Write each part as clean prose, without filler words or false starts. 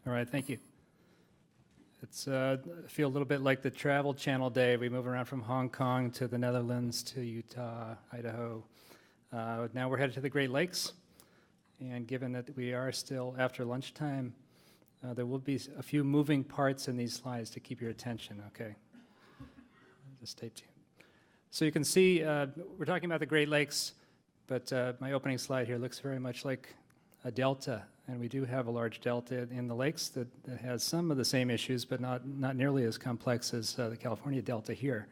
All right, thank you. It's I feel a little bit like the Travel Channel day. We move around from Hong Kong to the Netherlands to Utah, Idaho. Now we're headed to the Great Lakes. And given that we are still after lunchtime, there will be a few moving parts in these slides to keep your attention, okay? Just stay tuned. So you can see we're talking about the Great Lakes, but my opening slide here looks very much like a delta, and we do have a large delta in the lakes that has some of the same issues, but not nearly as complex as the California Delta here.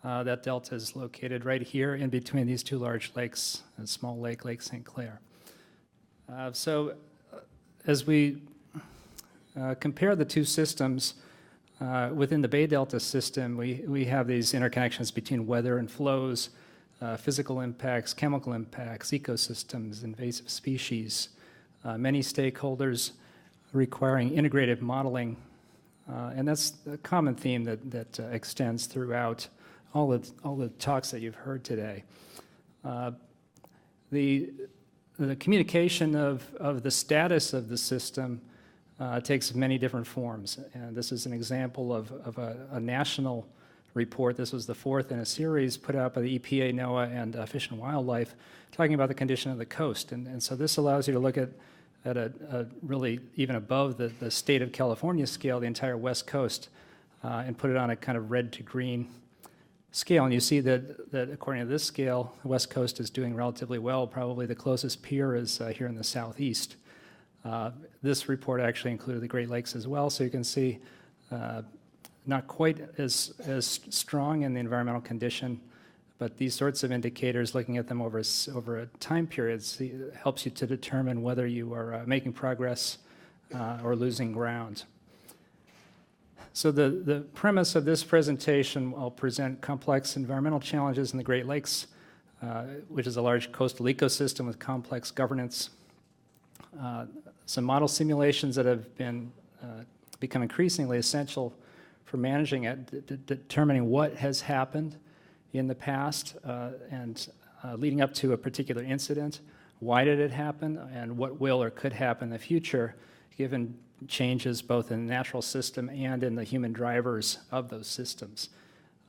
That delta is located right here in between these two large lakes, a small lake, Lake St. Clair. So as we compare the two systems, within the Bay Delta system, we have these interconnections between weather and flows, physical impacts, chemical impacts, ecosystems, invasive species, many stakeholders requiring integrated modeling, and that's a common theme that extends throughout all the talks that you've heard today. The communication of the status of the system takes many different forms, and this is an example of a national report. This was the fourth in a series put out by the EPA, NOAA, and Fish and Wildlife, talking about the condition of the coast. And so this allows you to look at a really even above the state of California scale, the entire West Coast, and put it on a kind of red to green scale. And you see that according to this scale, the West Coast is doing relatively well. Probably the closest peer is here in the southeast. This report actually included the Great Lakes as well, so you can see not quite as strong in the environmental condition, but these sorts of indicators, looking at them over a time period, helps you to determine whether you are making progress or losing ground. So the premise of this presentation, I'll present complex environmental challenges in the Great Lakes, which is a large coastal ecosystem with complex governance. Some model simulations that have become increasingly essential for managing it, determining what has happened in the past and leading up to a particular incident, why did it happen, and what will or could happen in the future, given changes both in the natural system and in the human drivers of those systems.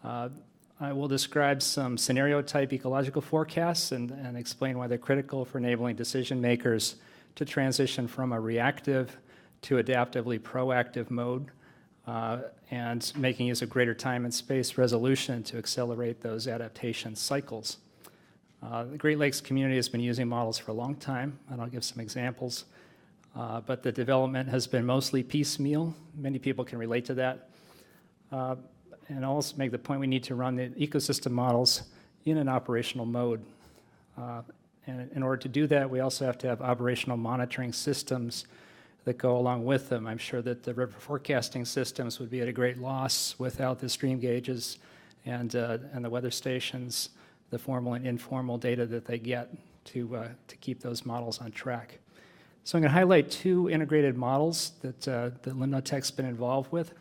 I will describe some scenario type ecological forecasts and explain why they're critical for enabling decision makers to transition from a reactive to adaptively proactive mode, and making use of greater time and space resolution to accelerate those adaptation cycles. The Great Lakes community has been using models for a long time, and I'll give some examples, but the development has been mostly piecemeal. Many people can relate to that. And I'll also make the point we need to run the ecosystem models in an operational mode. And in order to do that, we also have to have operational monitoring systems that go along with them. I'm sure that the river forecasting systems would be at a great loss without the stream gauges and the weather stations, the formal and informal data that they get to keep those models on track. So I'm going to highlight two integrated models that Limnotech's been involved with.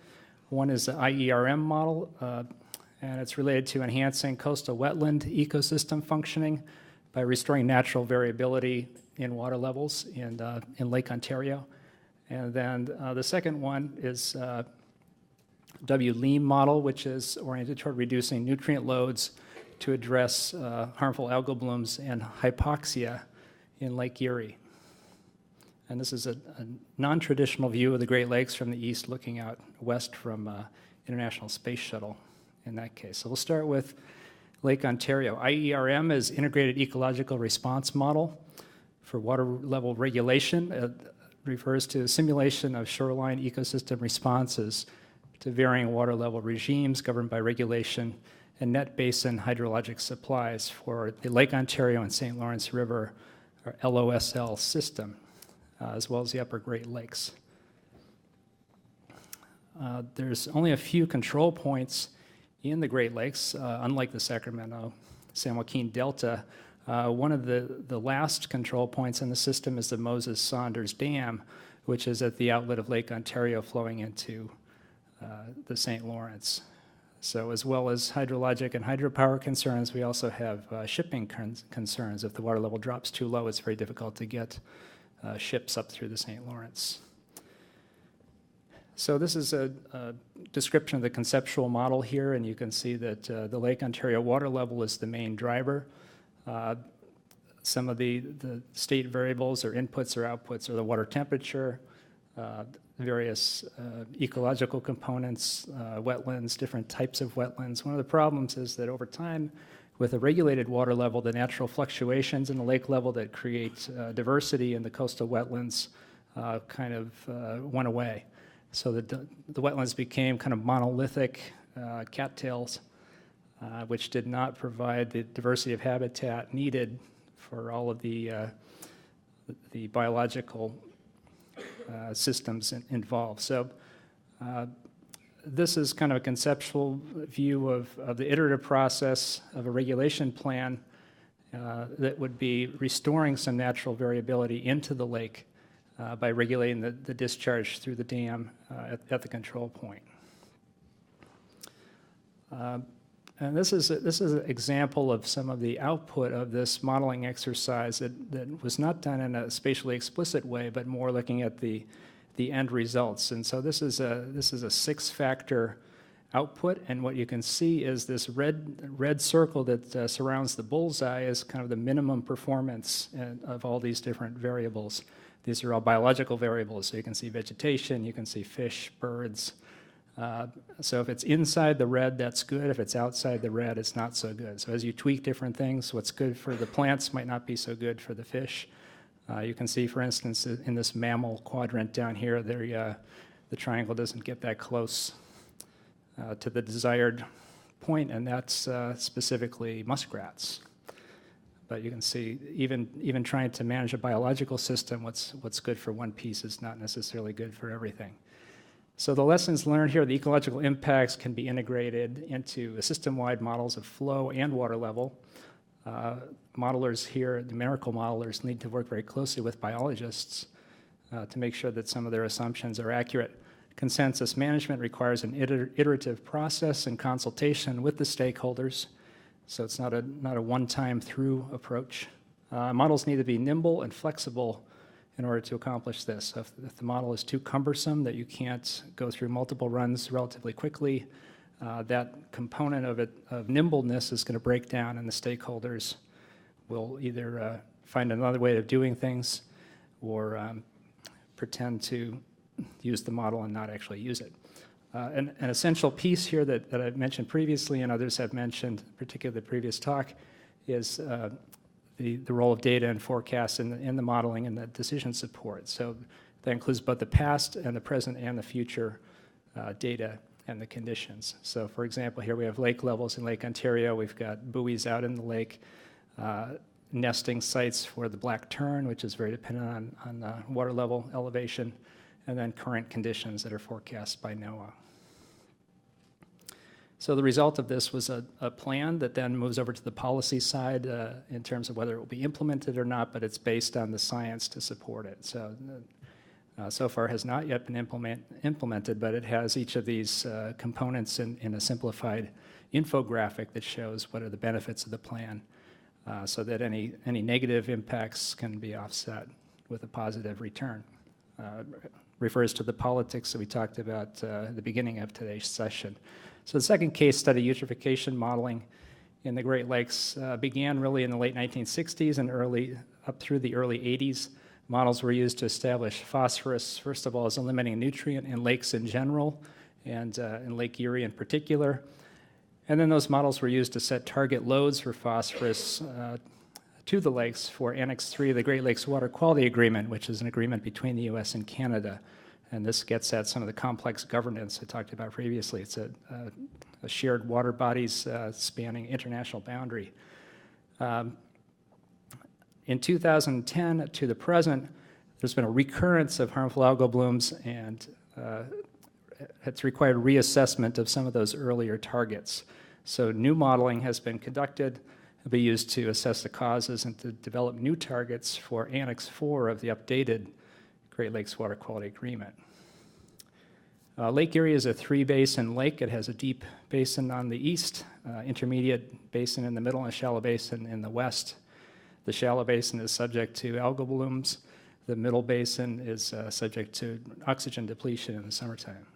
One is the IERM model, and it's related to enhancing coastal wetland ecosystem functioning by restoring natural variability in water levels in Lake Ontario. And then the second one is WLEAM model, which is oriented toward reducing nutrient loads to address harmful algal blooms and hypoxia in Lake Erie. And this is a non-traditional view of the Great Lakes from the east, looking out west from International Space Shuttle in that case. So we'll start with Lake Ontario. IERM is Integrated Ecological Response Model for water level regulation. It refers to simulation of shoreline ecosystem responses to varying water level regimes governed by regulation and net basin hydrologic supplies for the Lake Ontario and St. Lawrence River, or LOSL system, as well as the upper Great Lakes. There's only a few control points in the Great Lakes, unlike the Sacramento-San Joaquin Delta. One of the last control points in the system is the Moses-Saunders Dam, which is at the outlet of Lake Ontario flowing into the St. Lawrence. So as well as hydrologic and hydropower concerns, we also have shipping concerns. If the water level drops too low, it's very difficult to get ships up through the St. Lawrence. So this is a description of the conceptual model here, and you can see that the Lake Ontario water level is the main driver. Some of the state variables or inputs or outputs are the water temperature, various ecological components, wetlands, different types of wetlands. One of the problems is that over time, with a regulated water level, the natural fluctuations in the lake level that create diversity in the coastal wetlands kind of went away. So the wetlands became kind of monolithic cattails, which did not provide the diversity of habitat needed for all of the biological systems involved. So this is kind of a conceptual view of the iterative process of a regulation plan that would be restoring some natural variability into the lake by regulating the discharge through the dam at the control point. And this is an example of some of the output of this modeling exercise that was not done in a spatially explicit way, but more looking at the end results. And so this is a 6-factor output, and what you can see is this red circle that surrounds the bullseye is kind of the minimum performance of all these different variables. These are all biological variables, so you can see vegetation, you can see fish, birds. So if it's inside the red, that's good. If it's outside the red, it's not so good. So as you tweak different things, what's good for the plants might not be so good for the fish. You can see, for instance, in this mammal quadrant down here, the triangle doesn't get that close to the desired point, and that's specifically muskrats. But you can see, even trying to manage a biological system, what's good for one piece is not necessarily good for everything. So the lessons learned here, the ecological impacts can be integrated into system-wide models of flow and water level. Modelers here, numerical modelers, need to work very closely with biologists to make sure that some of their assumptions are accurate. Consensus management requires an iterative process and consultation with the stakeholders, so it's not a one-time through approach. Models need to be nimble and flexible in order to accomplish this. So if the model is too cumbersome that you can't go through multiple runs relatively quickly, that component of nimbleness is going to break down, and the stakeholders will either find another way of doing things or pretend to use the model and not actually use it. An essential piece here that I've mentioned previously and others have mentioned, particularly the previous talk, is the role of data and forecasts in the modeling and the decision support. So that includes both the past and the present and the future data and the conditions. So for example, here we have lake levels in Lake Ontario. We've got buoys out in the lake, nesting sites for the black tern, which is very dependent on water level elevation, and then current conditions that are forecast by NOAA. So the result of this was a plan that then moves over to the policy side in terms of whether it will be implemented or not, but it's based on the science to support it. So so far has not yet been implemented, but it has each of these components in a simplified infographic that shows what are the benefits of the plan so that any negative impacts can be offset with a positive return. Refers to the politics that we talked about at the beginning of today's session. So the second case study, eutrophication modeling in the Great Lakes, began really in the late 1960s and up through the early 80s. Models were used to establish phosphorus, first of all, as a limiting nutrient in lakes in general, and in Lake Erie in particular. And then those models were used to set target loads for phosphorus to the lakes for Annex 3 of the Great Lakes Water Quality Agreement, which is an agreement between the U.S. and Canada. And this gets at some of the complex governance I talked about previously. It's a shared water bodies spanning international boundary. In 2010 to the present, there's been a recurrence of harmful algal blooms, and it's required reassessment of some of those earlier targets. So new modeling has been conducted. It'll be used to assess the causes and to develop new targets for Annex 4 of the updated Great Lakes Water Quality Agreement. Lake Erie is a 3-basin lake. It has a deep basin on the east, intermediate basin in the middle, and a shallow basin in the west. The shallow basin is subject to algal blooms. The middle basin is subject to oxygen depletion in the summertime.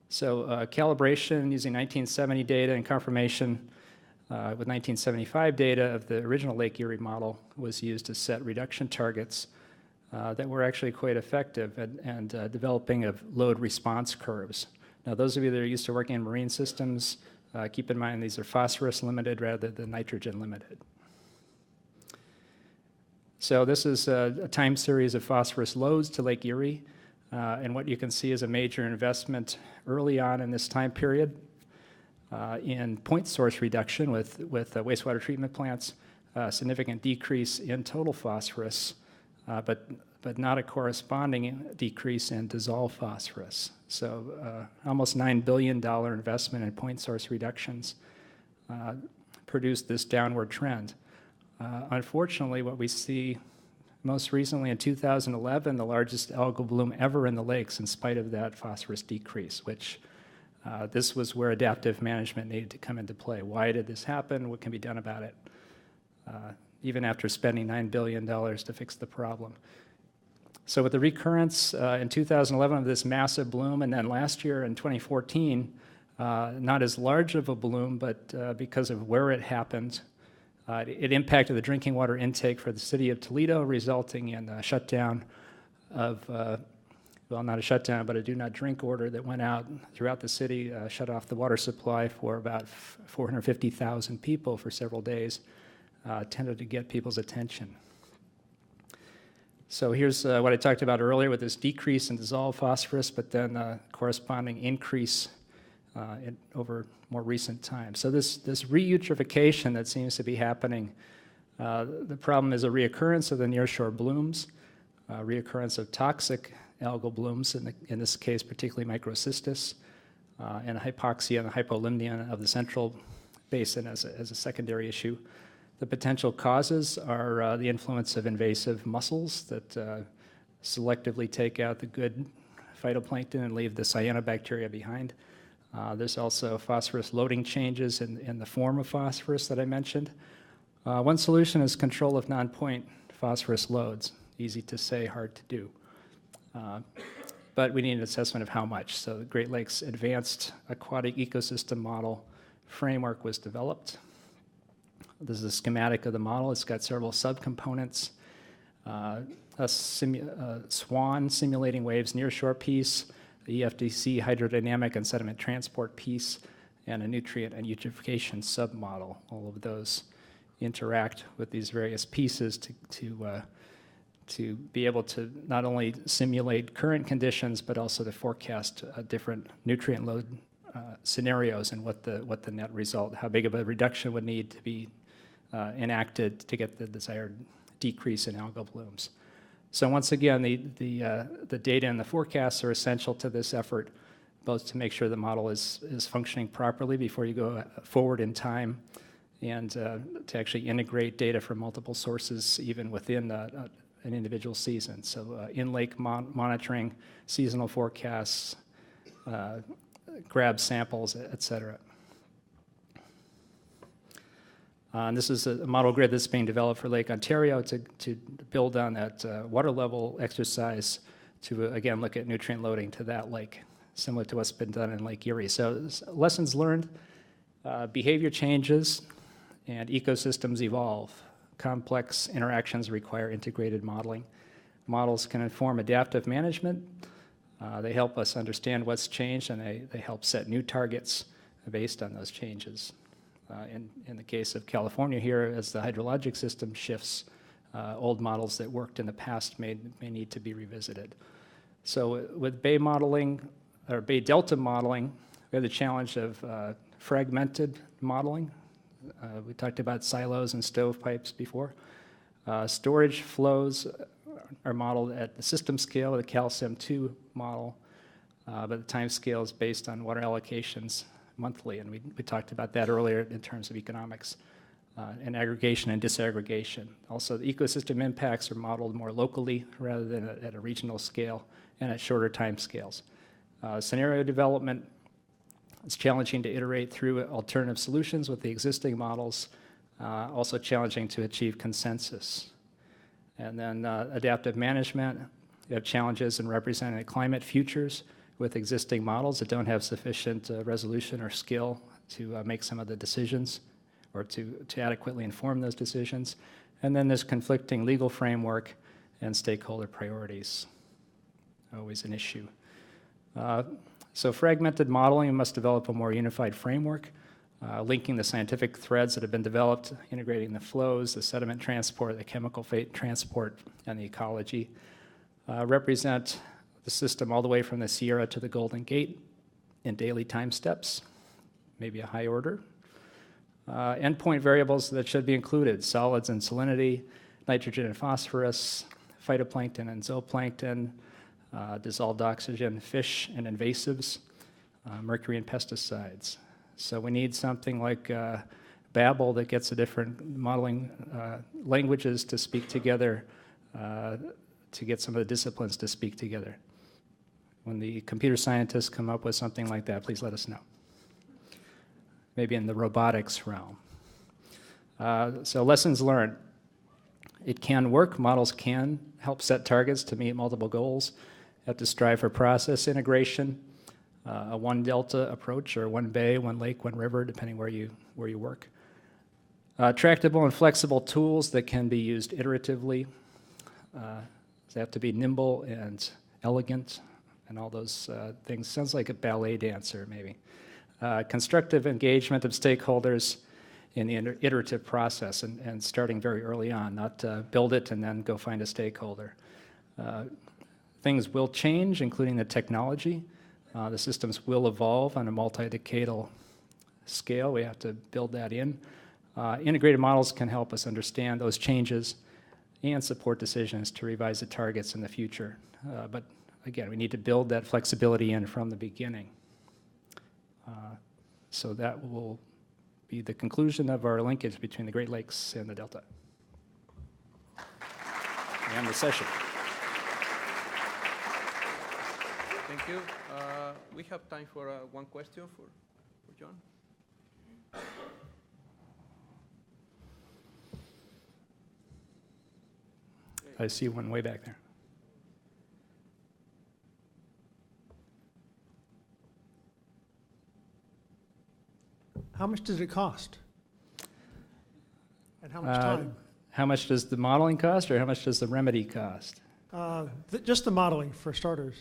So calibration using 1970 data and confirmation with 1975 data of the original Lake Erie model was used to set reduction targets that were actually quite effective and developing of load response curves. Now, those of you that are used to working in marine systems, keep in mind these are phosphorus limited rather than nitrogen limited. So this is a time series of phosphorus loads to Lake Erie, and what you can see is a major investment early on in this time period in point source reduction with wastewater treatment plants, significant decrease in total phosphorus, but not a corresponding decrease in dissolved phosphorus. So almost $9 billion investment in point source reductions produced this downward trend. Unfortunately, what we see most recently in 2011, the largest algal bloom ever in the lakes in spite of that phosphorus decrease, which this was where adaptive management needed to come into play. Why did this happen? What can be done about it? Even after spending $9 billion to fix the problem. So with the recurrence in 2011 of this massive bloom, and then last year in 2014, not as large of a bloom, but because of where it happened, it impacted the drinking water intake for the city of Toledo, resulting in a shutdown of, well, not a shutdown, but a do not drink order that went out throughout the city, shut off the water supply for about 450,000 people for several days, tended to get people's attention. So here's what I talked about earlier with this decrease in dissolved phosphorus, but then corresponding increase over more recent times. So this reeutrophication that seems to be happening, the problem is a reoccurrence of the nearshore blooms, reoccurrence of toxic algal blooms, in this case particularly microcystis, and hypoxia and the hypolimnia of the central basin as a secondary issue. The potential causes are the influence of invasive mussels that selectively take out the good phytoplankton and leave the cyanobacteria behind. There's also phosphorus loading changes in the form of phosphorus that I mentioned. One solution is control of non-point phosphorus loads. Easy to say, hard to do. But we need an assessment of how much. So the Great Lakes Advanced Aquatic Ecosystem Model framework was developed. This is a schematic of the model. It's got several subcomponents. A SWAN simulating waves nearshore piece, the EFDC hydrodynamic and sediment transport piece, and a nutrient and eutrophication submodel. All of those interact with these various pieces to be able to not only simulate current conditions, but also to forecast different nutrient load scenarios and what the net result, how big of a reduction would need to be enacted to get the desired decrease in algal blooms. So once again, the data and the forecasts are essential to this effort, both to make sure the model is functioning properly before you go forward in time, and to actually integrate data from multiple sources even within an individual season. So in-lake monitoring, seasonal forecasts, grab samples, et cetera. And this is a model grid that's being developed for Lake Ontario to build on that water level exercise to, again, look at nutrient loading to that lake, similar to what's been done in Lake Erie. So lessons learned, behavior changes, and ecosystems evolve. Complex interactions require integrated modeling. Models can inform adaptive management. They help us understand what's changed, and they help set new targets based on those changes. In the case of California here, as the hydrologic system shifts, old models that worked in the past may need to be revisited. So with Bay modeling, or Bay Delta modeling, we have the challenge of fragmented modeling. We talked about silos and stovepipes before. Storage flows are modeled at the system scale, the CalSim2 model, but the time scale is based on water allocations monthly, and we talked about that earlier in terms of economics. and aggregation and disaggregation. Also, the ecosystem impacts are modeled more locally rather than at a regional scale and at shorter time scales. Scenario development, it's challenging to iterate through alternative solutions with the existing models, also challenging to achieve consensus. And then adaptive management, you have challenges in representing climate futures with existing models that don't have sufficient resolution or skill to make some of the decisions or to adequately inform those decisions. And then there's conflicting legal framework and stakeholder priorities, always an issue. So fragmented modeling must develop a more unified framework, linking the scientific threads that have been developed, integrating the flows, the sediment transport, the chemical fate transport, and the ecology. Represent the system all the way from the Sierra to the Golden Gate in daily time steps, maybe a high order. Endpoint variables that should be included, solids and salinity, nitrogen and phosphorus, phytoplankton and zooplankton, dissolved oxygen, fish and invasives, mercury and pesticides. So we need something like Babel that gets the different modeling languages to speak together, to get some of the disciplines to speak together. When the computer scientists come up with something like that, please let us know. Maybe in the robotics realm. So lessons learned. It can work. Models can help set targets to meet multiple goals. You have to strive for process integration, a one delta approach, or one bay, one lake, one river, depending where you work. Tractable and flexible tools that can be used iteratively. They have to be nimble and elegant and all those things. Sounds like a ballet dancer, maybe. Constructive engagement of stakeholders in the iterative process and starting very early on, not build it and then go find a stakeholder. Things will change, including the technology. The systems will evolve on a multi-decadal scale. We have to build that in. Integrated models can help us understand those changes and support decisions to revise the targets in the future. But again, we need to build that flexibility in from the beginning. So that will be the conclusion of our linkage between the Great Lakes and the Delta. And the session. Thank you. We have time for one question for John. I see one way back there. How much does it cost? And how much time? How much does the modeling cost, or how much does the remedy cost? Just the modeling, for starters.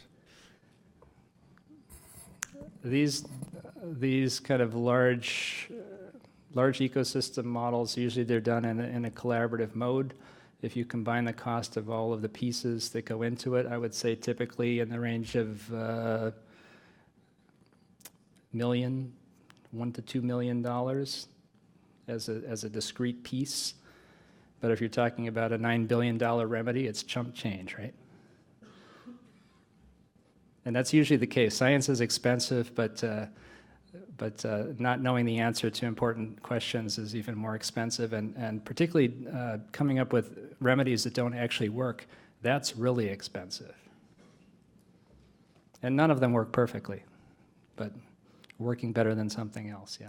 These kind of large ecosystem models, usually they're done in a collaborative mode. If you combine the cost of all of the pieces that go into it, I would say typically in the range of $1 to $2 million as a discrete piece. But if you're talking about a $9 billion remedy, it's chump change, right? And that's usually the case. Science is expensive, but not knowing the answer to important questions is even more expensive, and particularly coming up with remedies that don't actually work, that's really expensive. And none of them work perfectly, but working better than something else, yeah.